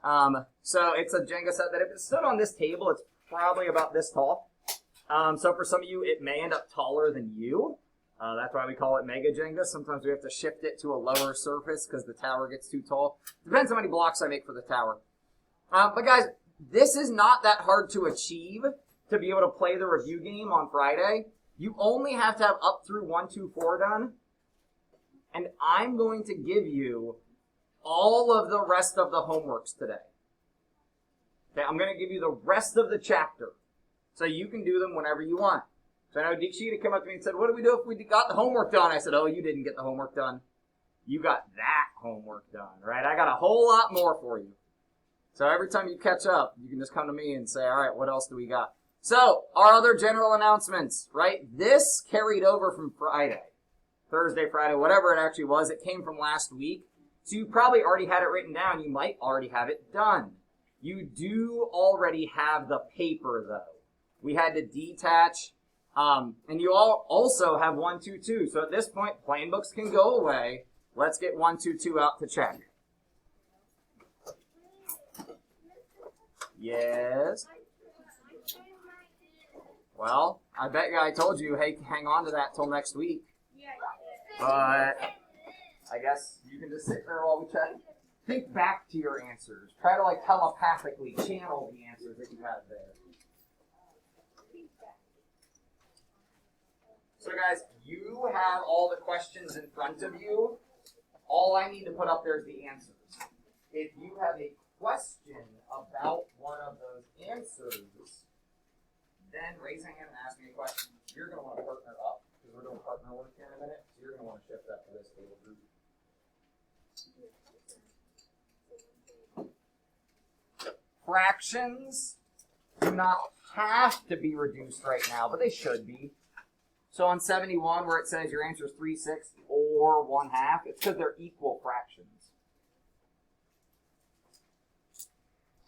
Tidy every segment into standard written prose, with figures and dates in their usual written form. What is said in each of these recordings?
So it's a Jenga set that if it stood on this table, it's probably about this tall. So for some of you, it may end up taller than you. That's why we call it Mega Jenga. Sometimes we have to shift it to a lower surface because the tower gets too tall. Depends how many blocks I make for the tower. But guys, this is not that hard to achieve to be able to play the review game on Friday. You only have to have up through 1, 2, 4 done. And I'm going to give you all of the rest of the homeworks today. Okay, I'm going to give you the rest of the chapter. So you can do them whenever you want. So I know Dikshita came up to me and said, what do we do if we got the homework done? I said, oh, you didn't get the homework done. You got that homework done, right? I got a whole lot more for you. So every time you catch up, you can just come to me and say, all right, what else do we got? So our other general announcements, right? This carried over from Friday, Thursday, Friday, whatever it actually was. It came from last week. So you probably already had it written down. You might already have it done. You do already have the paper, though. We had to detach. And you all also have 1, 2, 2. So at this point, plain books can go away. Let's get 1, 2, 2 out to check. Yes. Well, I bet you I told you, hey, hang on to that till next week. But I guess you can just sit there while we check. Think back to your answers. Try to like telepathically channel the answers that you have there. So guys, you have all the questions in front of you. All I need to put up there is the answers. If you have a question about one of those answers, then raise your hand and ask me a question. You're going to want to partner up, because we're doing partner work here in a minute, so you're going to want to shift that to this table group. Fractions do not have to be reduced right now, but they should be. So on 71, where it says your answer is 3/6 or 1/2, it's because they're equal fractions.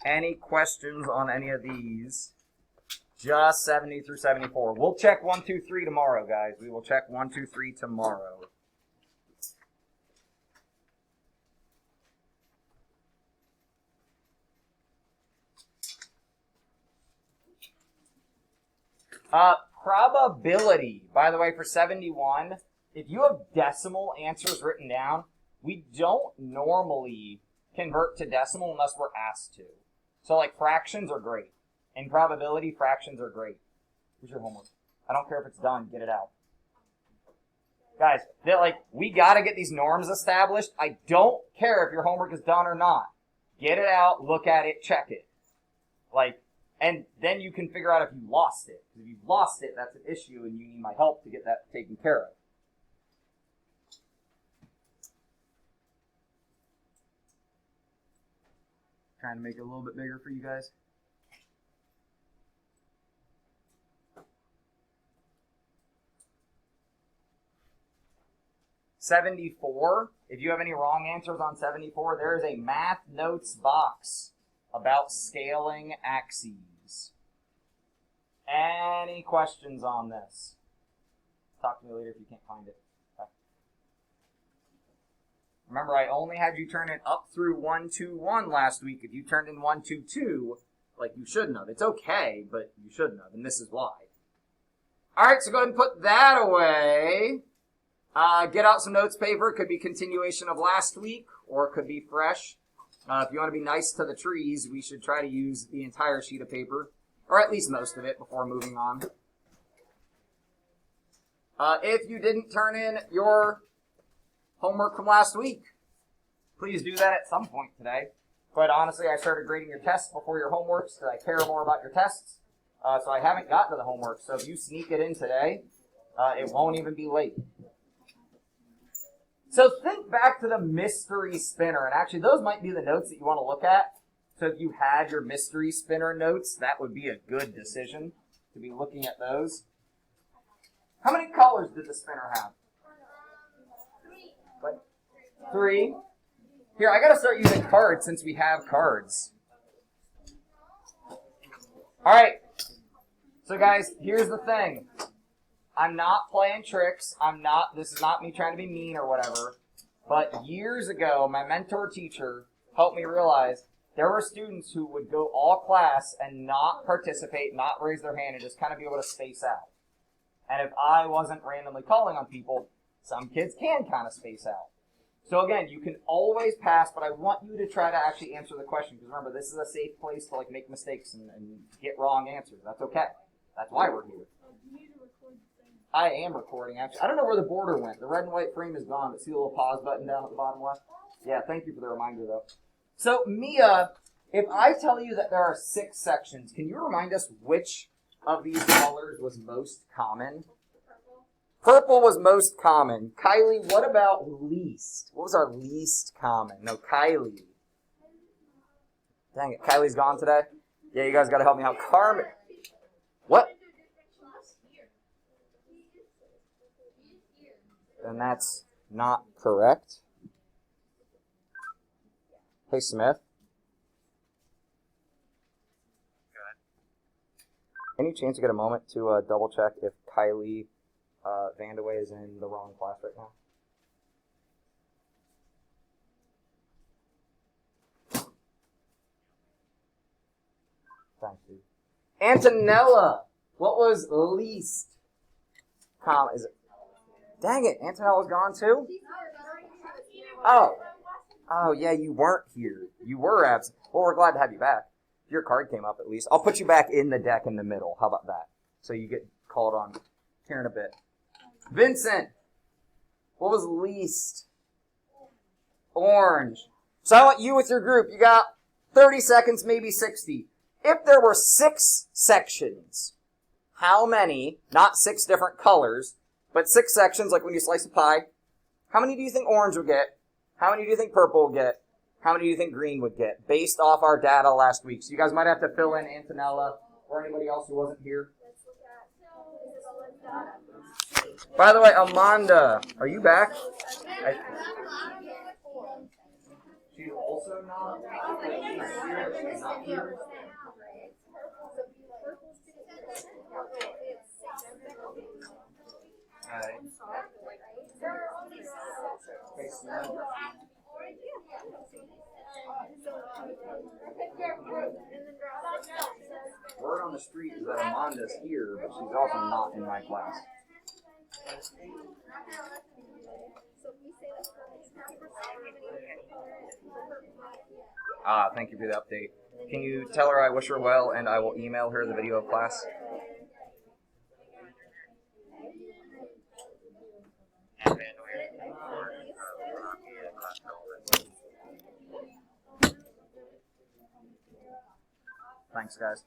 Any questions on any of these? Just 70 through 74. We'll check 1, 2, 3 tomorrow, guys. We will check 1, 2, 3 tomorrow. Probability, by the way, for 71, if you have decimal answers written down, we don't normally convert to decimal unless we're asked to. So like fractions are great. In probability, fractions are great. Here's your homework. I don't care if it's done, get it out. Guys, we gotta get these norms established. I don't care if your homework is done or not. Get it out, look at it, check it. And then you can figure out if you lost it. Because if you've lost it, that's an issue and you need my help to get that taken care of. Trying to make it a little bit bigger for you guys. $74. If you have any wrong answers on 74, there is a math notes box about scaling axes. Any questions on this? Talk to me later if you can't find it. Okay. Remember, I only had you turn it up through 1, 2, 1 last week. If you turned in 1, 2, 2, like you shouldn't have. It's okay, but you shouldn't have, and this is why. All right, so go ahead and put that away. Get out some notes paper. It could be continuation of last week, or it could be fresh. If you want to be nice to the trees, we should try to use the entire sheet of paper, or at least most of it, before moving on. If you didn't turn in your homework from last week, please do that at some point today. Quite honestly, I started grading your tests before your homeworks because I care more about your tests. So I haven't gotten to the homework. So if you sneak it in today, it won't even be late. So think back to the mystery spinner. And actually, those might be the notes that you want to look at. So if you had your mystery spinner notes, that would be a good decision to be looking at those. How many colors did the spinner have? What? 3. Here, I got to start using cards since we have cards. All right. So guys, here's the thing. I'm not playing tricks. This is not me trying to be mean or whatever. But years ago, my mentor teacher helped me realize there were students who would go all class and not participate, not raise their hand, and just kind of be able to space out. And if I wasn't randomly calling on people, some kids can kind of space out. So again, you can always pass, but I want you to try to actually answer the question, because remember, this is a safe place to make mistakes and get wrong answers. That's okay. That's why we're here. I am recording, actually. I don't know where the border went. The red and white frame is gone, but see the little pause button down at the bottom left? Yeah, thank you for the reminder, though. So, Mia, if I tell you that there are 6 sections, can you remind us which of these colors was most common? Purple was most common. Kylie, what about least? What was our least common? No, Kylie. Dang it, Kylie's gone today? Yeah, you guys got to help me out. Carmen. What? Then that's not correct. Hey, Smith. Any chance you get a moment to double check if Kylie Vandaway is in the wrong class right now? Thank you. Antonella, what was least common? Is it? Dang it, Antonella's gone too? Oh yeah, you weren't here. You were absent. Well, we're glad to have you back. Your card came up at least. I'll put you back in the deck in the middle. How about that? So you get called on here in a bit. Vincent, what was least? Orange. So I want you with your group. You got 30 seconds, maybe 60. If there were 6 sections, how many, not 6 different colors, but 6 sections, like when you slice a pie, how many do you think orange would get? How many do you think purple would get? How many do you think green would get? Based off our data last week. So you guys might have to fill in Antonella or anybody else who wasn't here. By the way, Amanda, are you back? She's also not here. Word on the street is that Amanda's here, but she's also not in my class. Thank you for the update. Can you tell her I wish her well and I will email her the video of class? Thanks, guys.